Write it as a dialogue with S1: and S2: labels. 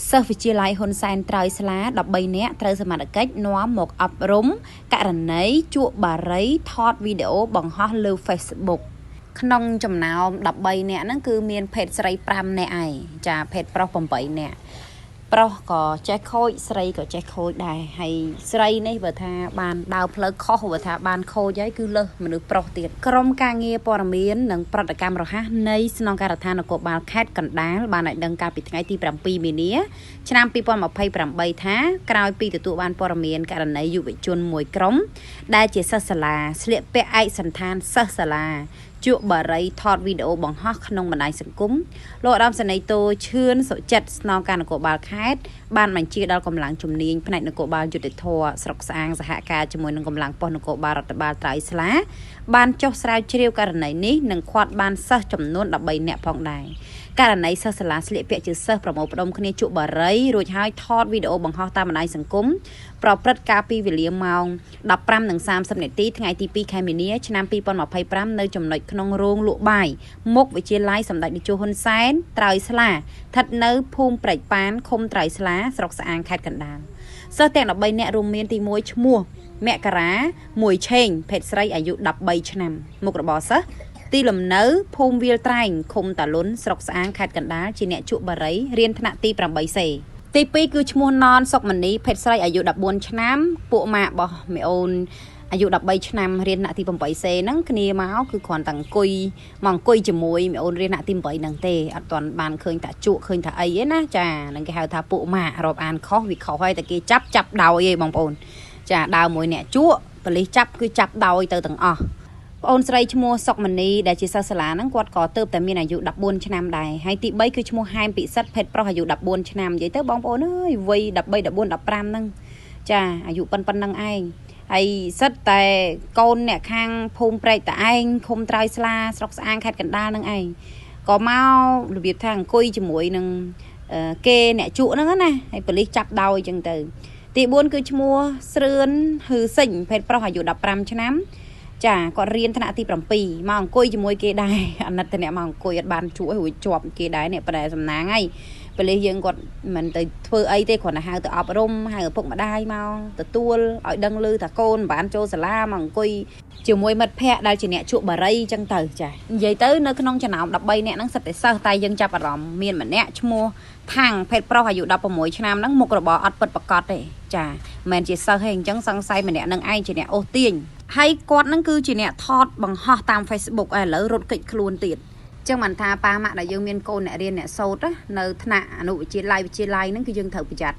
S1: សិស្សវិទ្យាល័យហ៊ុនសែនត្រើយស្លា13នាក់ត្រូវសមត្ថកិច្ចនាំមកអប់រំករណីជក់បារីថតវីដេអូបង្ហោះលើ Facebook ក្នុងចំណោម13នាក់ហ្នឹងគឺមានភេទស្រី5នាក់ឯងចាភេទប្រុស8នាក់ប្រុសក៏ចេះខូចស្រីក៏ចេះខូចដែរហើយស្រីនេះបើថាបានដើរផ្លូវខុសបើថាបានខូចហើយគឺលើសមនុស្សប្រុសទៀតក្រុមការងារព័ត៌មាននិងប្រតិកម្មរហ័សនៃស្នងការដ្ឋាននគរបាលខេត្តកណ្ដាលបានឲ្យដឹងកាលពីថ្ងៃទី7មីនាឆ្នាំ2028ថាក្រោយពីទទួលបានព័ត៌មានករណីយុវជនមួយក្រុមដែលជាសិស្សសាលាស្លៀកពាក់ឯកសណ្ឋានសិស្សសាលាជក់បារីថតវីដេអូបង្ហោះក្នុងបណ្ដាញសង្គមលោកឧត្តមសេនីយ៍តូឈឿនសុចិត្តស្នងការនគរបាលខេត្តបានបញ្ជាដល់កម្លាំងជំនាញផ្នែកនគរបាលយុតិធធស្រុកស្អាងសហការជាមួយនឹងកម្លាំងប៉ុស្តិ៍នគរបាលរដ្ឋបាលត្រើយស្លាបានចុះស្រាវជ្រាវករណីនេះនិងឃាត់បានសិស្សចំនួន13នាក់ផងដែរករណីសិស្សសាលាស្លៀកពាក់ជាសិស្សប្រមូលផ្ដុំគ្នាជក់បារីរួចហើយថតវីដេអូបង្ហោះតាមបណ្ដាញសង្គមប្រព្រឹត្តកាលពីវេលាម៉ោង 15:30 នាទីថ្ងៃទី2ខែមីនាឆ្នាំ2025នៅចំណុចក្នុងរោងលក់បាយមុខវិទ្យាល័យសម្ដេចតេជោហ៊ុនសែនត្រើយស្លាស្ថិតនៅភូមិព្រែកប៉ានឃុំត្រើយស្លាស្រុកស្អាងខេត្តកណ្ដាលសិស្សទាំង13នាក់រួមមានទី1ឈ្មោះមករា1ឆេងភេទស្រីអាយុ13ឆ្នាំមុខរបរសិស្សទីលំនៅភូមិវាលត្រែងឃុំតាលុនស្រុកស្អាងខេត្តកណ្ដាលជាអ្នកជក់បារីរៀនថ្នាក់ទី 8C ទី2គឺឈ្មោះណនសុកមនីភេទស្រីអាយុ14ឆ្នាំពួកម៉ាក់របស់មេអូនអាយុ13ឆ្នាំរៀនថ្នាក់ទី 8C ហ្នឹងគ្នាមកគឺគ្រាន់តែអង្គុយជាមួយមេអូនរៀនថ្នាក់ទី 8ហ្នឹងទេអត់ទាន់បានឃើញតាជក់ឃើញថាអីទេណាចាហ្នឹងគេហៅថាពួកម៉ាក់រាប់អានខុសវាខុសហើយតែគេចាប់ដោយឯងបងប្អូនចាដើរមួយអ្នកជក់ប៉ូលីសចាប់គឺចាប់ដោយទៅទាំងអស់ប្អូនស្រីឈ្មោះសុកមនីដែលជាសិស្សសាលាហ្នឹងគាត់ក៏ទៅតែមានអាយុ14ឆ្នាំដែរហើយទី3គឺឈ្មោះហែមពិសិដ្ឋភេទប្រុសអាយុ14ឆ្នាំនិយាយទៅបងប្អូនអើយវ័យ13 14 15ហ្នឹងចាអាយុប៉ុណ្ណឹងឯងហើយសិតតែកូនអ្នកខាងភូមិព្រែកតាឯងឃុំត្រើយស្លាស្រុកស្អាងខេត្តកណ្ដាលហ្នឹងឯងក៏មករបៀបថាអង្គុយជាមួយនឹងគេអ្នកជក់ហ្នឹងណាហើយប៉ូលីសចាប់ដោយអញ្ចឹងទៅទី4គឺឈ្មោះស្រឿនហ៊ឺសិញភេទប្រុសអាយុ15ឆ្នាំចាគាត់រៀនថ្នាក់ទី7មកអង្គុយជាមួយគេដែរអាណិតតែអ្នកមកអង្គុយអត់បានជួរួចជាប់គេដែរអ្នកប្រែសំណាងហើយប៉ូលីសយើងគាត់មិនទៅធ្វើអីទេគ្រាន់តែហៅទៅអប់រំហៅឪពុកម្ដាយមកទទួលឲ្យដឹងឮថាកូនមិនបានចូលសាលាមកអង្គុយជាមួយមិត្តភ័ក្តិដែលជាអ្នកជក់បារីអញ្ចឹងទៅចានិយាយទៅនៅក្នុងចំណោម13នាក់ហ្នឹងសិតតែសិស្សតែយើងចាប់អារម្មណ៍មានម្នាក់ឈ្មោះថាំងភេទប្រុសអាយុ16ឆ្នាំហ្នឹងមុខរបរអត់ពិតប្រាកដទេចាមិនមែនជាសិស្សទេអញ្ចឹងសង្ស័យម្នាក់ហ្នឹងឯងជាអ្នកអូសទាញហើយគាត់ហ្នឹងគឺជាអ្នកថតបង្ហោះតាម Facebook ឥឡូវរត់គេចខ្លួនទៀតចឹងមិនថាប៉ាម៉ាក់ដែលយើងមានកូនអ្នករៀនអ្នកសូត្រនៅថ្នាក់អនុវិទ្យាល័យហ្នឹងគឺយើងត្រូវប្រយ័ត្ន